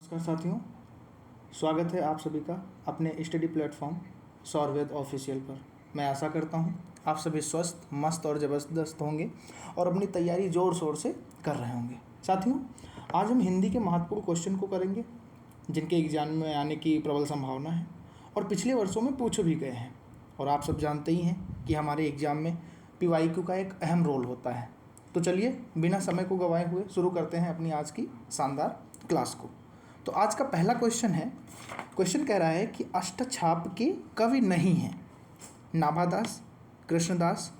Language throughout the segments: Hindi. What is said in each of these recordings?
नमस्कार साथियों, स्वागत है आप सभी का अपने स्टडी प्लेटफॉर्म सौरवेद ऑफिशियल पर। मैं आशा करता हूं आप सभी स्वस्थ, मस्त और ज़बरदस्त होंगे और अपनी तैयारी ज़ोर शोर से कर रहे होंगे। साथियों, आज हम हिंदी के महत्वपूर्ण क्वेश्चन को करेंगे जिनके एग्जाम में आने की प्रबल संभावना है और पिछले वर्षों में पूछे भी गए हैं। और आप सब जानते ही हैं कि हमारे एग्ज़ाम में PYQ का एक अहम रोल होता है। तो चलिए बिना समय को गंवाए हुए शुरू करते हैं अपनी आज की शानदार क्लास को। तो आज का पहला क्वेश्चन है, क्वेश्चन कह रहा है कि अष्टछाप के कवि नहीं हैं नाभादास, कृष्णदास,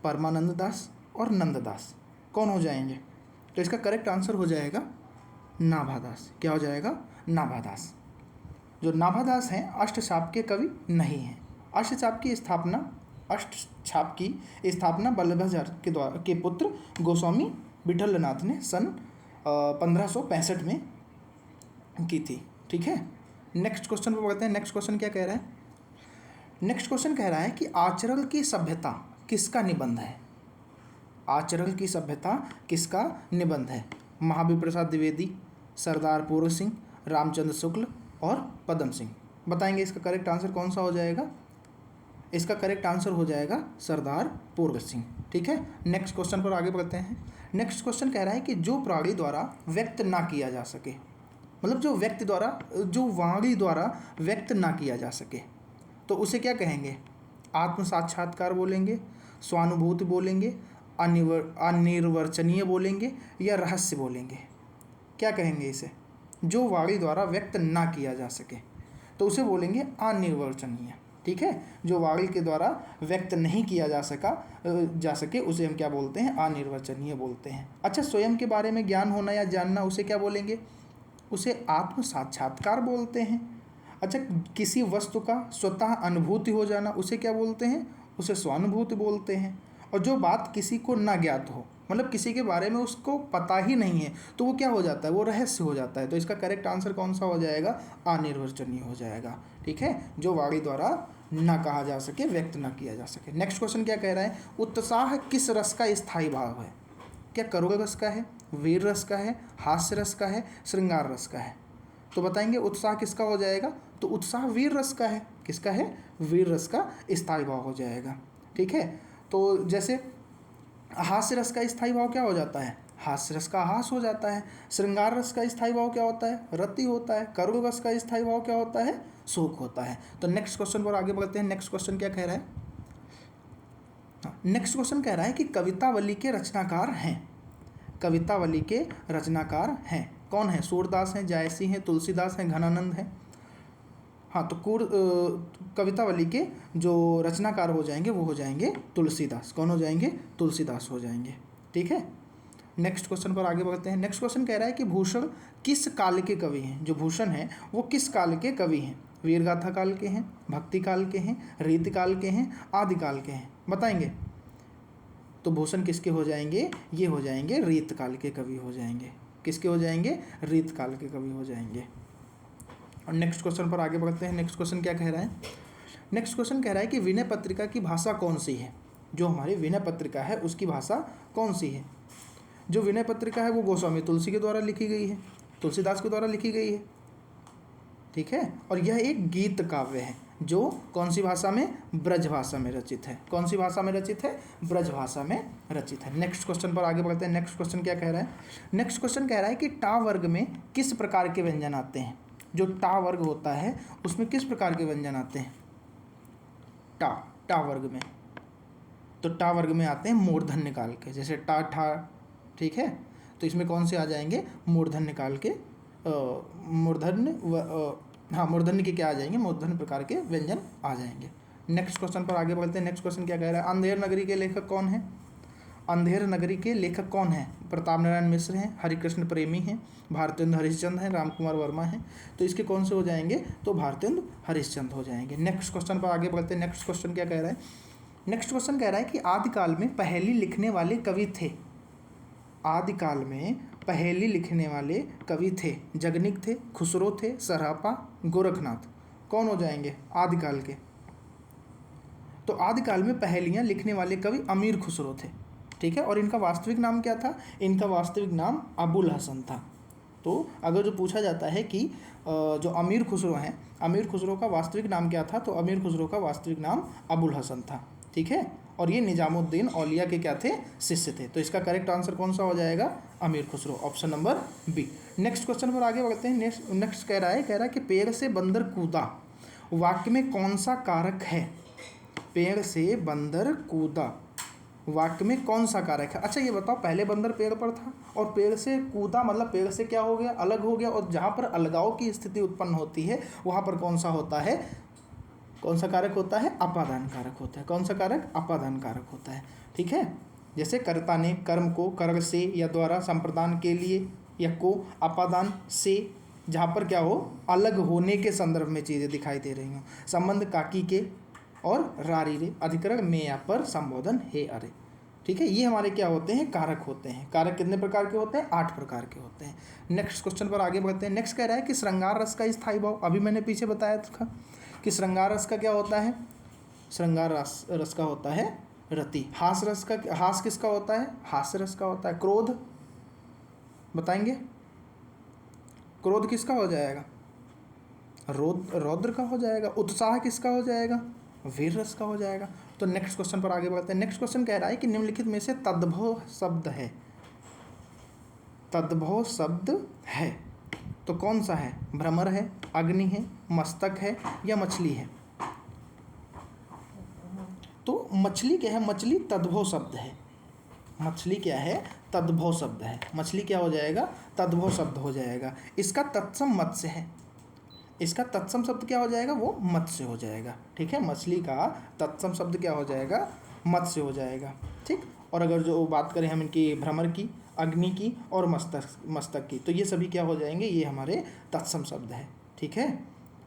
परमानंद दास और नंददास। कौन हो जाएंगे? तो इसका करेक्ट आंसर हो जाएगा नाभादास। क्या हो जाएगा? नाभादास। जो नाभादास हैं अष्टछाप के कवि नहीं हैं। अष्टछाप की स्थापना बल्लभाचार्य के पुत्र गोस्वामी विठलनाथ ने सन 1565 में की थी। ठीक है, नेक्स्ट क्वेश्चन पर बढ़ते हैं। नेक्स्ट क्वेश्चन क्या कह रहा है? नेक्स्ट क्वेश्चन कह रहा है कि आचरण की सभ्यता किसका निबंध है? आचरण की सभ्यता किसका निबंध है? महावीर प्रसाद द्विवेदी, सरदार पूर्व सिंह, रामचंद्र शुक्ल और पदम सिंह। बताएंगे इसका करेक्ट आंसर कौन सा हो जाएगा? इसका करेक्ट आंसर हो जाएगा सरदार पूर्व सिंह। ठीक है, नेक्स्ट क्वेश्चन पर आगे बढ़ते हैं। नेक्स्ट क्वेश्चन कह रहा है कि जो प्राणी द्वारा व्यक्त ना किया जा सके, मतलब जो वाणी द्वारा व्यक्त ना किया जा सके, तो उसे क्या कहेंगे? आत्म साक्षात्कार बोलेंगे, स्वानुभूति बोलेंगे, अनिर्वचनीय बोलेंगे या रहस्य बोलेंगे? क्या कहेंगे इसे? जो वाणी द्वारा व्यक्त ना किया जा सके तो उसे बोलेंगे अनिर्वचनीय। ठीक है, जो वाणी के द्वारा व्यक्त नहीं किया जा सके उसे हम क्या बोलते हैं? अनिर्वचनीय बोलते हैं। अच्छा, स्वयं के बारे में ज्ञान होना या जानना, उसे क्या बोलेंगे? उसे आत्म साक्षात्कार बोलते हैं। अच्छा, किसी वस्तु का स्वतः अनुभूति हो जाना, उसे क्या बोलते हैं? उसे स्वानुभूति बोलते हैं। और जो बात किसी को ना ज्ञात हो, मतलब किसी के बारे में उसको पता ही नहीं है, तो वो क्या हो जाता है? वो रहस्य हो जाता है। तो इसका करेक्ट आंसर कौन सा हो जाएगा? अनिर्वचनीय हो जाएगा। ठीक है, जो वाणी द्वारा ना कहा जा सके, व्यक्त ना किया जा सके। नेक्स्ट क्वेश्चन क्या कह रहा है? उत्साह किस रस का स्थायी भाव है? क्या करुण रस का है, वीर रस का है, हास्य रस का है, श्रृंगार रस का है? तो बताएंगे उत्साह किसका हो जाएगा? तो उत्साह वीर रस का है। किसका है? वीर रस का स्थायी भाव हो जाएगा। ठीक है, तो जैसे हास्य रस का स्थायी भाव क्या हो जाता है? हास्य रस का हास हो जाता है। श्रृंगार रस का स्थायी भाव क्या होता है? रति होता है। करुण रस का स्थायी भाव क्या होता है? शोक होता है। तो नेक्स्ट क्वेश्चन पर आगे बढ़ते हैं। नेक्स्ट क्वेश्चन क्या कह रहा है? नेक्स्ट क्वेश्चन कह रहा है कि कवितावली के रचनाकार हैं। कवितावली के रचनाकार हैं कौन है? सूरदास हैं, जायसी हैं, तुलसीदास हैं, घनानंद हैं। हाँ, तो कवितावली के जो रचनाकार हो जाएंगे वो हो जाएंगे तुलसीदास। कौन हो जाएंगे? तुलसीदास हो जाएंगे। ठीक है, नेक्स्ट क्वेश्चन पर आगे बढ़ते हैं। नेक्स्ट क्वेश्चन कह रहा है कि भूषण किस काल के कवि हैं? जो भूषण हैं वो किस काल के कवि हैं? वीरगाथा काल के हैं, भक्ति काल के हैं, रीति काल के हैं, आदि काल के हैं? बताएंगे। तो भूषण किसके हो जाएंगे? ये हो जाएंगे रीत काल के कवि हो जाएंगे। किसके हो जाएंगे? रीत काल के कवि हो जाएंगे। और नेक्स्ट क्वेश्चन पर आगे बढ़ते हैं। नेक्स्ट क्वेश्चन क्या कह रहा है? नेक्स्ट क्वेश्चन कह रहा है कि विनय पत्रिका की भाषा कौन सी है? जो हमारी विनय पत्रिका है उसकी भाषा कौन सी है? जो विनय पत्रिका है वो गोस्वामी तुलसी के द्वारा लिखी गई है, तुलसीदास के द्वारा लिखी गई है। ठीक है, और यह एक गीत काव्य है जो कौन सी भाषा में? ब्रज भाषा में रचित है। कौन सी भाषा में रचित है? ब्रज भाषा में रचित है। नेक्स्ट क्वेश्चन पर आगे बढ़ते हैं। नेक्स्ट क्वेश्चन क्या कह रहा है? नेक्स्ट क्वेश्चन कह रहा है कि टा वर्ग में किस प्रकार के व्यंजन आते हैं? जो टा वर्ग होता है उसमें किस प्रकार के व्यंजन आते हैं? टा वर्ग में, तो टा वर्ग में आते हैं मूर्धन्य निकाल के, जैसे टा ठा। ठीक है, तो इसमें कौन से आ जाएंगे? मूर्धन्य निकाल के मूर्धन्य के क्या आ जाएंगे? मूर्धन्य प्रकार के व्यंजन आ जाएंगे। नेक्स्ट क्वेश्चन पर आगे बढ़ते हैं। नेक्स्ट क्वेश्चन क्या कह रहा है? अंधेर नगरी के लेखक कौन है? अंधेर नगरी के लेखक कौन है? प्रताप नारायण मिश्र हैं, हरिकृष्ण प्रेमी हैं, भारतेंदु हरिश्चंद्र हैं, रामकुमार वर्मा हैं। तो इसके कौन से हो जाएंगे? तो भारतेंदु हरिश्चंद्र हो जाएंगे। नेक्स्ट क्वेश्चन पर आगे बढ़ते हैं। नेक्स्ट क्वेश्चन क्या कह रहा है? नेक्स्ट क्वेश्चन कह रहा है कि आदिकाल में पहेली लिखने वाले कवि थे। आदिकाल में पहेली लिखने वाले कवि थे। जगनिक थे, खुसरो थे, सरापा, गोरखनाथ। कौन हो जाएंगे आदिकाल के? तो आदिकाल में पहेलियाँ लिखने वाले कवि अमीर खुसरो थे। ठीक है, और इनका वास्तविक नाम क्या था? इनका वास्तविक नाम अबुल हसन था। तो अगर जो पूछा जाता है कि जो अमीर खुसरो हैं, अमीर खुसरो का वास्तविक नाम क्या था, तो अमीर खुसरो का वास्तविक नाम अबुल हसन था। ठीक है, और ये निजामुद्दीन औलिया के क्या थे, शिष्य थे। तो इसका करेक्ट आंसर कौन सा हो जाएगा, Amir Khusro, option number B. Next question पर आगे बढ़ते हैं। नेक्स्ट कह रहा है कि पेड़ से बंदर कूदा वाक्य में कौन सा कारक है। पेड़ से बंदर कूदा वाक्य में कौन सा कारक है। अच्छा ये बताओ, पहले बंदर पेड़ पर था और पेड़ से कूदा मतलब पेड़ से क्या हो गया, अलग हो गया, और जहाँ पर अलगाव की स्थिति उत्पन्न होती है वहाँ पर कौन सा होता है, कौन सा कारक होता है, अपादान कारक होता है। कौन सा कारक, अपादान कारक होता है। ठीक है, जैसे कर्ता ने कर्म को कर से या द्वारा संप्रदान के लिए या को अपादान से, जहाँ पर क्या हो, अलग होने के संदर्भ में चीज़ें दिखाई दे रही हों। संबंध काकी के और रारी रे, अधिकरण में या पर, संबोधन हे अरे। ठीक है, ये हमारे क्या होते हैं, कारक होते हैं। कारक कितने प्रकार के होते हैं, 8 प्रकार के होते हैं। नेक्स्ट क्वेश्चन पर आगे बढ़ते हैं। नेक्स्ट कह रहा है कि श्रृंगार रस का स्थायी भाव, अभी मैंने पीछे बताया था कि श्रृंगार रस का क्या होता है, श्रृंगार रस का होता है रति। हास रस का, हास किसका होता है, हास्य रस का होता है। क्रोध बताएंगे, क्रोध किसका हो जाएगा, रौद्र का हो जाएगा। उत्साह किसका हो जाएगा, वीर रस का हो जाएगा। तो नेक्स्ट क्वेश्चन पर आगे बढ़ते हैं। नेक्स्ट क्वेश्चन कह रहा है कि निम्नलिखित में से तद्भव शब्द है, तद्भव शब्द है तो कौन सा है, भ्रमर है, अग्नि है, मस्तक है या मछली है। तो मछली क्या है, मछली तद्भव शब्द है। मछली क्या है, तद्भव शब्द है। मछली क्या हो जाएगा, तद्भव शब्द हो जाएगा। इसका तत्सम मत्स्य है, इसका तत्सम शब्द क्या हो जाएगा, वो मत्स्य हो जाएगा। ठीक है, मछली का तत्सम शब्द क्या हो जाएगा, मत्स्य हो जाएगा। ठीक, और अगर जो बात करें हम इनकी, भ्रमर की, अग्नि की और मस्तक की, तो ये सभी क्या हो जाएंगे, ये हमारे तत्सम शब्द है। ठीक है,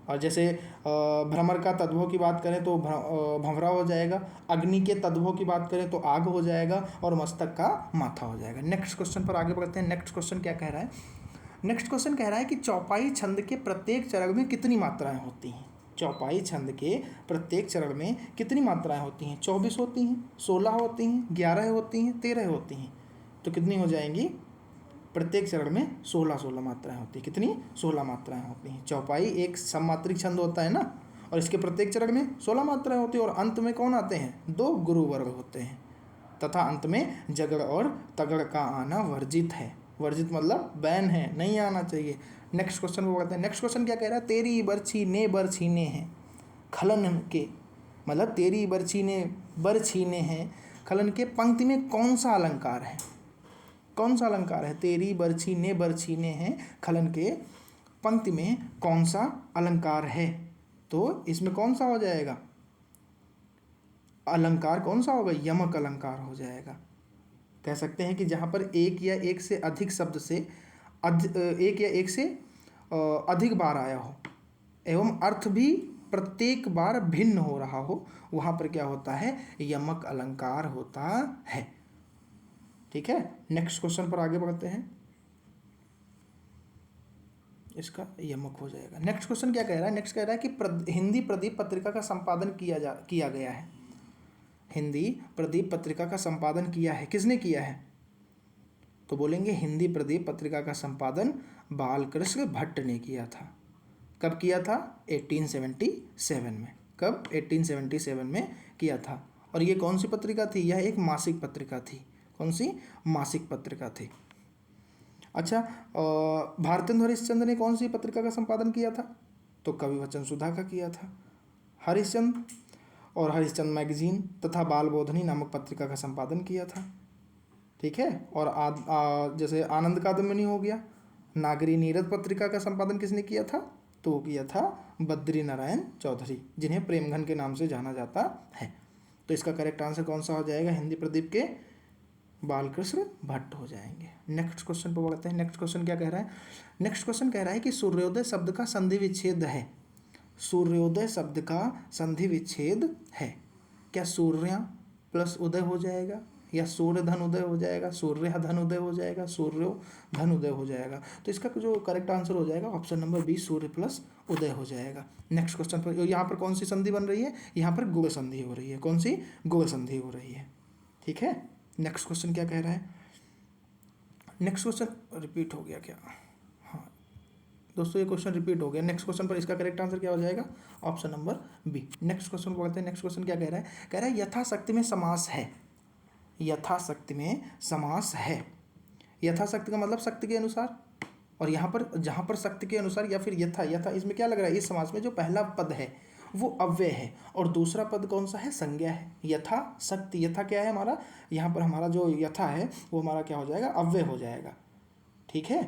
और जैसे भ्रमर का तद्भव की बात करें तो भंवरा हो जाएगा, अग्नि के तद्भव की बात करें तो आग हो जाएगा, और मस्तक का माथा हो जाएगा। नेक्स्ट क्वेश्चन पर आगे बढ़ते हैं। नेक्स्ट क्वेश्चन क्या कह रहा है, नेक्स्ट क्वेश्चन कह रहा है कि चौपाई छंद के प्रत्येक चरण में कितनी मात्राएं होती हैं। चौपाई छंद के प्रत्येक चरण में कितनी मात्राएं होती हैं, 24 होती हैं, 16 होती हैं, 11 होती हैं, 13 होती हैं। तो कितनी हो जाएंगी, प्रत्येक चरण में 16 मात्राएं होती हैं। कितनी, 16 मात्राएं होती हैं। चौपाई एक सममात्रिक छंद होता है ना, और इसके प्रत्येक चरण में 16 मात्राएं होती हैं, और अंत में कौन आते हैं, 2 गुरु वर्ग होते हैं, तथा अंत में जगड़ और तगड़ का आना वर्जित है। वर्जित मतलब बैन है, नहीं आना चाहिए। नेक्स्ट क्वेश्चन को कहते हैं। नेक्स्ट क्वेश्चन क्या कह रहा है, तेरी बरछी ने बरछीने हैं खलन के, मतलब तेरी बरछी ने बरछीने हैं खलन के, पंक्ति में कौन सा अलंकार है, कौन सा अलंकार है। तेरी बरछी ने बरछीने हैं खलन के, पंक्ति में कौन सा अलंकार है। तो इसमें कौन सा हो जाएगा, अलंकार कौन सा होगा, यमक अलंकार हो जाएगा। कह सकते हैं कि जहाँ पर एक या एक से अधिक शब्द से एक या एक से अधिक बार आया हो एवं अर्थ भी प्रत्येक बार भिन्न हो रहा हो, वहाँ पर क्या होता है, यमक अलंकार होता है। ठीक है, नेक्स्ट क्वेश्चन पर आगे बढ़ते हैं। इसका यमक हो जाएगा। नेक्स्ट क्वेश्चन क्या कह रहा है, नेक्स्ट कह रहा है कि हिंदी प्रदीप पत्रिका का संपादन किया गया है। हिंदी प्रदीप पत्रिका का संपादन किया है, किसने किया है, तो बोलेंगे हिंदी प्रदीप पत्रिका का संपादन बालकृष्ण भट्ट ने किया था। कब किया था, 1877 में। कब, 1877 में किया था। और ये कौन सी पत्रिका थी, यह एक मासिक पत्रिका थी। कौन सी, मासिक पत्रिका थी। अच्छा, भारतेंदु हरिश्चंद्र ने कौन सी पत्रिका का संपादन किया था, तो कवि वचन सुधा का किया था। हरिश्चंद्र और हरिश्चंद्र मैगजीन तथा बाल बोधनी नामक पत्रिका का संपादन किया था। ठीक है, और जैसे आनंद कादम्बिनी हो गया, नागरी नीरद पत्रिका का संपादन किसने किया था, तो किया था बद्री नारायण चौधरी, जिन्हें प्रेमघन के नाम से जाना जाता है। तो इसका करेक्ट आंसर कौन सा हो जाएगा, हिंदी प्रदीप के बालकृष्ण भट्ट हो जाएंगे। नेक्स्ट क्वेश्चन पर बढ़ते हैं। नेक्स्ट क्वेश्चन क्या कह रहा है, नेक्स्ट क्वेश्चन कह रहा है कि सूर्योदय शब्द का संधि विच्छेद है। सूर्योदय शब्द का संधि विच्छेद है। क्या सूर्य प्लस उदय हो जाएगा, या सूर्य धन उदय हो जाएगा, सूर्य धन उदय हो जाएगा, सूर्यो धन उदय हो जाएगा। तो इसका जो करेक्ट आंसर हो जाएगा ऑप्शन नंबर बी, सूर्य प्लस उदय हो जाएगा। नेक्स्ट क्वेश्चन पर यहाँ पर कौन सी संधि बन रही है, यहाँ पर गुण संधि हो रही है। कौन सी, गुण संधि हो रही है। ठीक है, नेक्स्ट क्वेश्चन क्या कह रहा है, नेक्स्ट क्वेश्चन रिपीट हो गया क्या, हाँ दोस्तों ये क्वेश्चन रिपीट हो गया। नेक्स्ट क्वेश्चन पर इसका करेक्ट आंसर क्या हो जाएगा? Option number B. Next question पढ़ते हैं। नेक्स्ट क्वेश्चन क्या कह रहा है? कह रहा है यथाशक्ति में समास है। यथाशक्ति में समास है। यथाशक्ति का मतलब शक्ति के अनुसार, और यहाँ पर जहाँ पर शक्ति के अनुसार या फिर यथा इसमें क्या लग रहा है? इस समास में जो पहला पद है वो अव्यय है और दूसरा पद कौन सा है? संज्ञा है। यथा शक्ति, यथा क्या है हमारा? यहाँ पर हमारा जो यथा है वो हमारा क्या हो जाएगा? अव्यय हो जाएगा। ठीक है,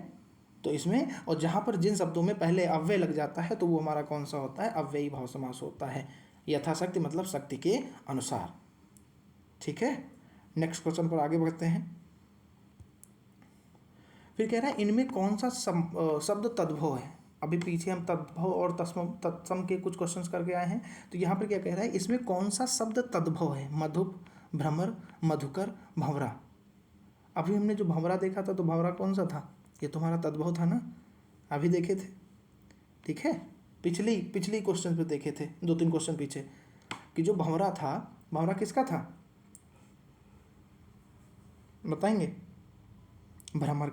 तो इसमें और जहाँ पर जिन शब्दों में पहले अव्यय लग जाता है तो वो हमारा कौन सा होता है? अव्ययी भाव समास होता है। यथाशक्ति मतलब शक्ति के अनुसार। ठीक है, नेक्स्ट क्वेश्चन पर आगे बढ़ते हैं। फिर कह रहा है इनमें कौन सा शब्द तद्भव है? अभी पीछे हम तद्भव और तत्सम के कुछ क्वेश्चंस करके आए हैं, तो यहाँ पर क्या कह रहा है? इसमें कौन सा शब्द तद्भव है? मधुप, भ्रमर, मधुकर, भंवरा। अभी हमने जो भंवरा देखा था तो भंवरा कौन सा था? ये तुम्हारा तद्भव था ना, अभी देखे थे। ठीक है, पिछली क्वेश्चन पे देखे थे, 2-3 क्वेश्चन पीछे, कि जो भंवरा था, भंवरा किसका था बताएंगे? भ्रमर,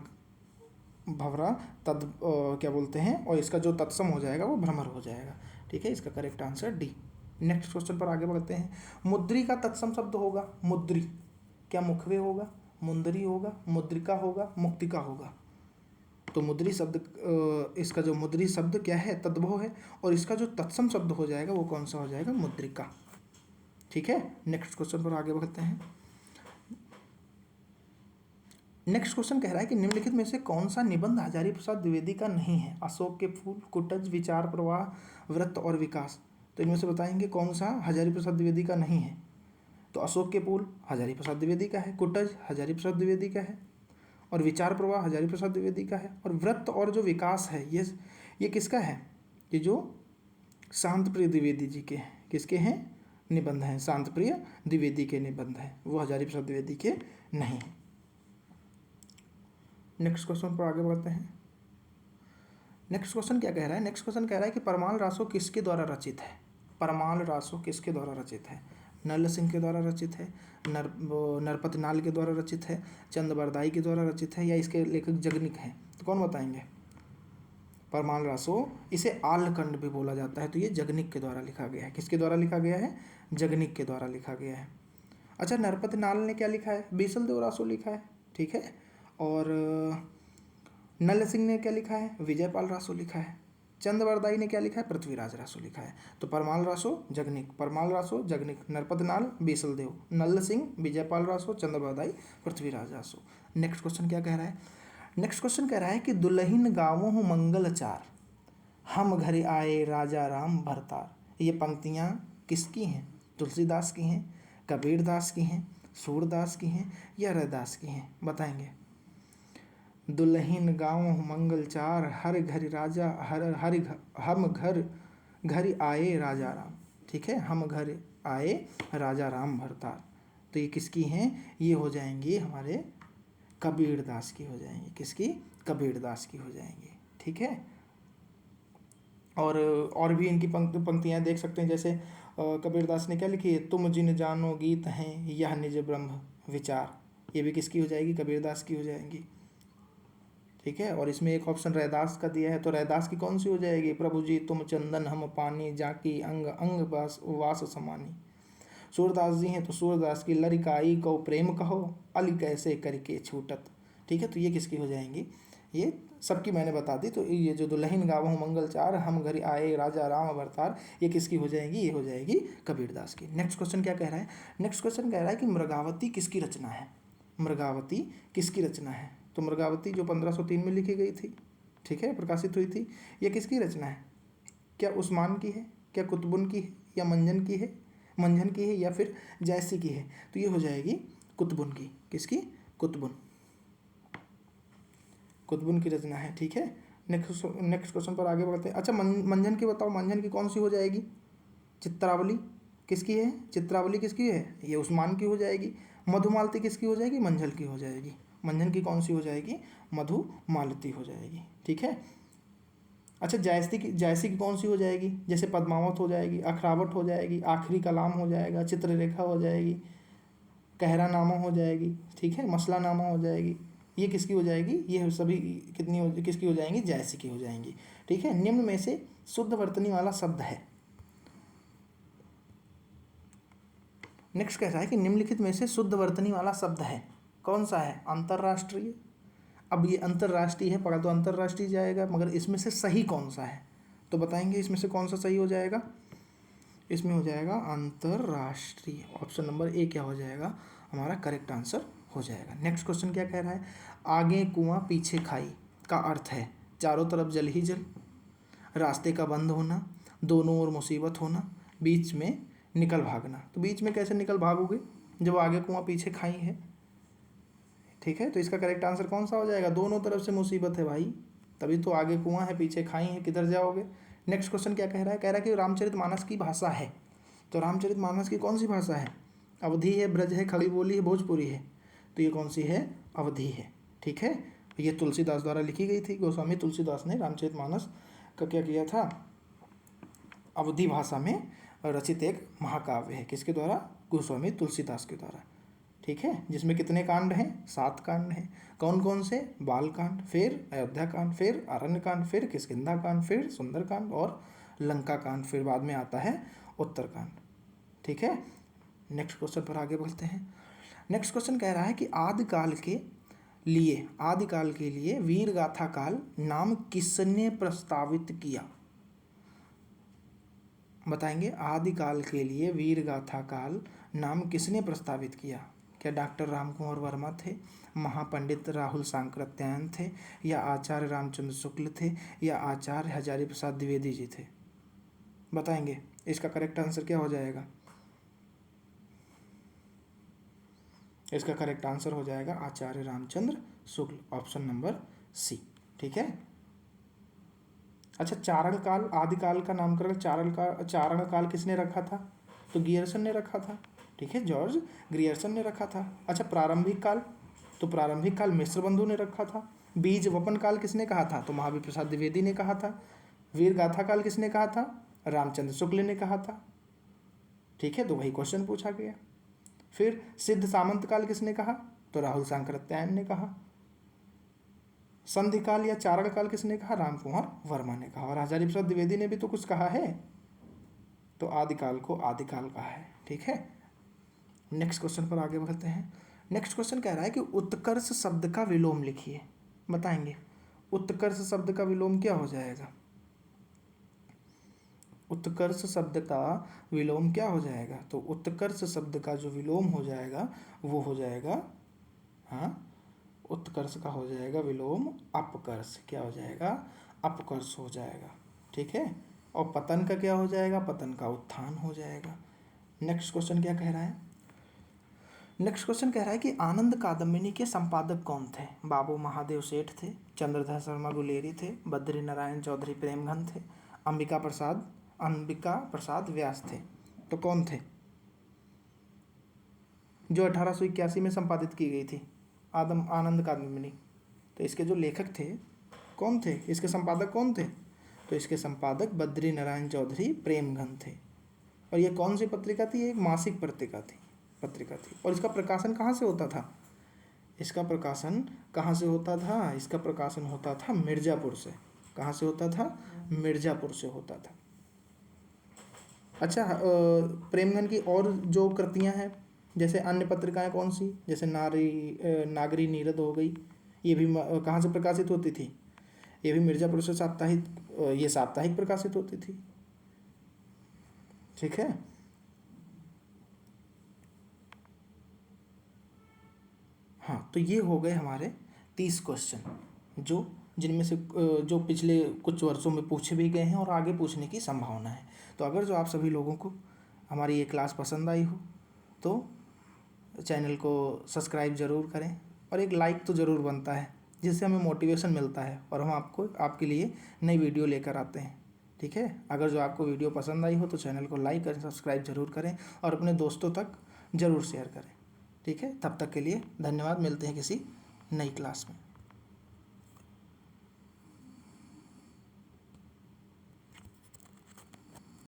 भंवरा क्या बोलते हैं, और इसका जो तत्सम हो जाएगा वो भ्रमर हो जाएगा। ठीक है, इसका correct answer D. Next question पर आगे बढ़ते हैं। मुद्री का तत्सम शब्द होगा। मुद्री क्या? मुखवे होगा, मुंदरी होगा, मुद्रिका होगा, मुक्तिका होगा। तो मुद्री शब्द, इसका जो मुद्री शब्द क्या है? तद्भव है, और इसका जो तत्सम शब्द हो जाएगा वो कौन सा हो जाएगा? मुद्रिका। ठीक है, नेक्स्ट क्वेश्चन पर आगे बढ़ते हैं। नेक्स्ट क्वेश्चन कह रहा है कि निम्नलिखित में से कौन सा निबंध हजारी प्रसाद द्विवेदी का नहीं है? अशोक के फूल, कुटज, विचार प्रवाह, व्रत और विकास। तो इनमें से बताएंगे कौन सा हजारी प्रसाद द्विवेदी का नहीं है? तो अशोक के फूल हजारी प्रसाद द्विवेदी का है, कुटज हजारी प्रसाद द्विवेदी का है, और विचार प्रवाह हजारी प्रसाद द्विवेदी का है, और व्रत और जो विकास है ये किसका है? ये जो शांत प्रिय द्विवेदी जी के, किसके हैं? निबंध हैं। शांत प्रिय द्विवेदी के निबंध हैं, वो हजारी प्रसाद द्विवेदी के नहीं। नेक्स्ट क्वेश्चन पर आगे बढ़ते हैं। नेक्स्ट क्वेश्चन क्या कह रहा है? नेक्स्ट क्वेश्चन कह रहा है कि परमाल रासो किसके द्वारा रचित है? परमाल रासो किसके द्वारा रचित है? नल सिंह के द्वारा रचित है, नरपत नाल के द्वारा रचित है, चंद बरदाई के द्वारा रचित है, या इसके लेखक जगनिक हैं? तो कौन बताएंगे? परमाल रासो, इसे आलखंड भी बोला जाता है, तो ये जगनिक के द्वारा लिखा गया है। किसके द्वारा लिखा गया है? जगनिक के द्वारा लिखा गया है। अच्छा, नरपत नाल ने क्या लिखा है? बीसल देव रासो लिखा है। ठीक है, और नल सिंह ने क्या लिखा है? विजयपाल रासो लिखा है। चंद बरदाई ने क्या लिखा है? पृथ्वीराज रासो लिखा है। तो परमाल रासो जगनिक, परमाल रासो जगनिक, नरपत नाल बीसल देव, नल सिंह विजयपाल रासो, चंद बरदाई पृथ्वीराज रासो। नेक्स्ट क्वेश्चन क्या कह रहा है? नेक्स्ट क्वेश्चन कह रहा है कि दुल्हिन गावों हूँ मंगलचार, हम घर आए राजा राम भरतार। ये पंक्तियाँ किसकी हैं? तुलसीदास की हैं, कबीरदास की हैं, सूरदास की हैं, या रैदास की हैं? बताएंगे। दुल्हिन गावों मंगल चार, हर घर राजा हम घर आए राजा राम। ठीक है, हम घर आए राजा राम भरतार। तो ये किसकी हैं? ये हो जाएंगी हमारे कबीरदास की हो जाएंगी। किसकी? कबीरदास की हो जाएंगी। ठीक है, और भी इनकी पंक्तियाँ देख सकते हैं, जैसे कबीरदास ने क्या लिखी है? तुम जिन जानो गीत हैं यह निज ब्रह्म विचार। ये भी किसकी हो जाएगी? कबीरदास की हो जाएंगी। ठीक है, और इसमें एक ऑप्शन रैदास का दिया है, तो रैदास की कौन सी हो जाएगी? प्रभु जी तुम चंदन हम पानी, जाकी अंग अंग वास समानी। सूरदास जी हैं तो सूरदास की लरिकाई को प्रेम कहो, अली कैसे करके छूटत। ठीक है, तो ये किसकी हो जाएंगी? ये सबकी मैंने बता दी। तो ये जो दुल्हिन गावों मंगल चार, हम घर आए राजा राम भरतार, ये किसकी हो जाएगी? ये हो जाएगी कबीरदास की। नेक्स्ट क्वेश्चन क्या कह रहा है? नेक्स्ट क्वेश्चन कह रहा है कि मृगावती किसकी रचना है? मृगावती किसकी रचना है? तो मृगावती जो 1503 में लिखी गई थी, ठीक है, प्रकाशित हुई थी, ये किसकी रचना है? क्या उस्मान की है, क्या कुतुबुन की है, या मंझन की है, या फिर जायसी की है? तो ये हो जाएगी कुतुबुन की। किसकी? कुतुबुन की रचना है। ठीक है, नेक्स्ट क्वेश्चन पर आगे बढ़ते हैं। अच्छा, मंझन की बताओ, मंझन की कौन सी हो जाएगी? चित्रावली किसकी है? चित्रावली किसकी है? ये उस्मान की हो जाएगी। मधुमालती किसकी हो जाएगी? मंझल की हो जाएगी। मंझन की कौन सी हो जाएगी? मधुमालती हो जाएगी। ठीक है, अच्छा, जायसी की कौन सी हो जाएगी? जैसे पद्मावत हो जाएगी, अखरावट हो जाएगी, आखिरी कलाम हो जाएगा, चित्ररेखा हो जाएगी, कहरा नामा हो जाएगी, ठीक है, मसला नामा हो जाएगी, ये किसकी हो जाएगी, ये सभी किसकी हो जाएंगी, जायसी की हो जाएंगी। ठीक है, निम्न में से शुद्ध वर्तनी वाला शब्द है। नेक्स्ट कैसा है कि निम्नलिखित में से शुद्ध वर्तनी वाला शब्द है, कौन सा है, अंतर्राष्ट्रीय। अब ये अंतर्राष्ट्रीय है, पढ़ा तो अंतर्राष्ट्रीय जाएगा, मगर इसमें से सही कौन सा है, तो बताएंगे इसमें से कौन सा सही हो जाएगा। इसमें हो जाएगा अंतर्राष्ट्रीय, ऑप्शन नंबर ए क्या हो जाएगा, हमारा करेक्ट आंसर हो जाएगा। नेक्स्ट क्वेश्चन क्या कह रहा है, आगे कुआं पीछे खाई का अर्थ है चारों तरफ जल ही जल, रास्ते का बंद होना, दोनों ओर मुसीबत होना, बीच में निकल भागना। तो बीच में कैसे निकल भागोगे जब आगे कुआं पीछे खाई है। ठीक है, तो इसका करेक्ट आंसर कौन सा हो जाएगा, दोनों तरफ से मुसीबत है भाई, तभी तो आगे कुआं है पीछे खाई है, किधर जाओगे। नेक्स्ट क्वेश्चन क्या कह रहा है, कह रहा है कि रामचरितमानस की भाषा है, तो रामचरितमानस की कौन सी भाषा है, अवधी है, ब्रज है, खड़ी बोली है, भोजपुरी है, तो ये कौन सी है, अवधी है। ठीक है, ये तुलसीदास द्वारा लिखी गई थी, गोस्वामी तुलसीदास ने रामचरितमानस का क्या किया था, अवधी भाषा में रचित एक महाकाव्य है, किसके द्वारा, गोस्वामी तुलसीदास के द्वारा। ठीक है, जिसमें कितने कांड हैं, 7 कांड हैं। कौन कौन से, बाल कांड, फिर अयोध्या कांड, फिर अरण्य कांड, फिर किष्किंधा कांड, फिर सुंदर कांड और लंका कांड, फिर बाद में आता है उत्तर कांड। ठीक है, नेक्स्ट क्वेश्चन पर आगे बढ़ते हैं। नेक्स्ट क्वेश्चन कह रहा है कि आदिकाल के लिए वीर गाथा काल नाम किसने प्रस्तावित किया, बताएंगे। आदिकाल के लिए वीर गाथा काल नाम किसने प्रस्तावित किया, क्या डॉक्टर रामकुंवर वर्मा थे, महापंडित राहुल सांकृत्यायन थे, या आचार्य रामचंद्र शुक्ल थे, या आचार्य हजारी प्रसाद द्विवेदी जी थे, बताएंगे। इसका करेक्ट आंसर क्या हो जाएगा, इसका करेक्ट आंसर हो जाएगा आचार्य Ramchandra Shukla, option number C. ठीक है, अच्छा, चारण काल, आदिकाल का नामकरण चारण काल किसने रखा था, तो गियर्सन ने रखा था। ठीक है, जॉर्ज ग्रियर्सन ने रखा था। अच्छा, प्रारंभिक काल, तो प्रारंभिक काल मिश्र बंधु ने रखा था। बीज वपन काल किसने कहा था, तो महावीर प्रसाद द्विवेदी ने कहा था। वीर गाथा काल किसने कहा था, रामचंद्र शुक्ल ने कहा था। ठीक है, तो वही क्वेश्चन पूछा गया। फिर सिद्ध सामंत काल किसने कहा, तो राहुल सांकृत्यायन ने कहा। संधि काल या चारण काल किसने कहा, रामकुंवर वर्मा ने कहा। और हजारी प्रसाद द्विवेदी ने भी तो कुछ कहा है, तो आदिकाल को आदिकाल कहा है। ठीक है, नेक्स्ट क्वेश्चन पर आगे बढ़ते हैं। नेक्स्ट क्वेश्चन कह रहा है कि उत्कर्ष शब्द का विलोम लिखिए, बताएंगे। उत्कर्ष शब्द का विलोम क्या हो जाएगा, उत्कर्ष शब्द का विलोम क्या हो जाएगा, तो उत्कर्ष शब्द का जो विलोम हो जाएगा वो हो जाएगा, हाँ, उत्कर्ष का हो जाएगा विलोम अपकर्ष, क्या हो जाएगा, अपकर्ष हो जाएगा। ठीक है, और पतन का क्या हो जाएगा, पतन का उत्थान हो जाएगा। नेक्स्ट क्वेश्चन क्या कह रहा है, नेक्स्ट क्वेश्चन कह रहा है कि आनंद कादम्बिनी के संपादक कौन थे, बाबू महादेव सेठ थे, चंद्रधर शर्मा गुलेरी थे, बद्री नारायण चौधरी प्रेमघन थे, अंबिका प्रसाद व्यास थे, तो कौन थे, जो 1881 में संपादित की गई थी आनंद कादम्बिनी। तो इसके जो लेखक थे कौन थे, इसके संपादक कौन थे, तो इसके संपादक बद्री नारायण चौधरी प्रेमघन थे। और ये कौन सी पत्रिका थी, एक मासिक पत्रिका थी। और इसका प्रकाशन कहाँ से होता था, इसका प्रकाशन कहाँ से होता था, इसका प्रकाशन होता था मिर्ज़ापुर से। कहाँ से होता था, मिर्ज़ापुर से होता था। अच्छा, प्रेमघन की और जो कृतियाँ हैं, जैसे अन्य पत्रिकाएं कौन सी, जैसे नागरी नीरद हो गई, ये भी कहाँ से प्रकाशित होती थी, ये भी मिर्ज़ापुर से साप्ताहिक प्रकाशित होती थी। ठीक है, हाँ, तो ये हो गए हमारे 30 क्वेश्चन, जिनमें से जो पिछले कुछ वर्षों में पूछे भी गए हैं और आगे पूछने की संभावना है। तो अगर जो आप सभी लोगों को हमारी ये क्लास पसंद आई हो तो चैनल को सब्सक्राइब ज़रूर करें, और एक लाइक तो ज़रूर बनता है, जिससे हमें मोटिवेशन मिलता है और हम आपके लिए नई वीडियो लेकर आते हैं। ठीक है, अगर जो आपको वीडियो पसंद आई हो तो चैनल को लाइक करें, सब्सक्राइब ज़रूर करें और अपने दोस्तों तक ज़रूर शेयर करें। ठीक है, तब तक के लिए धन्यवाद, मिलते हैं किसी नई क्लास में।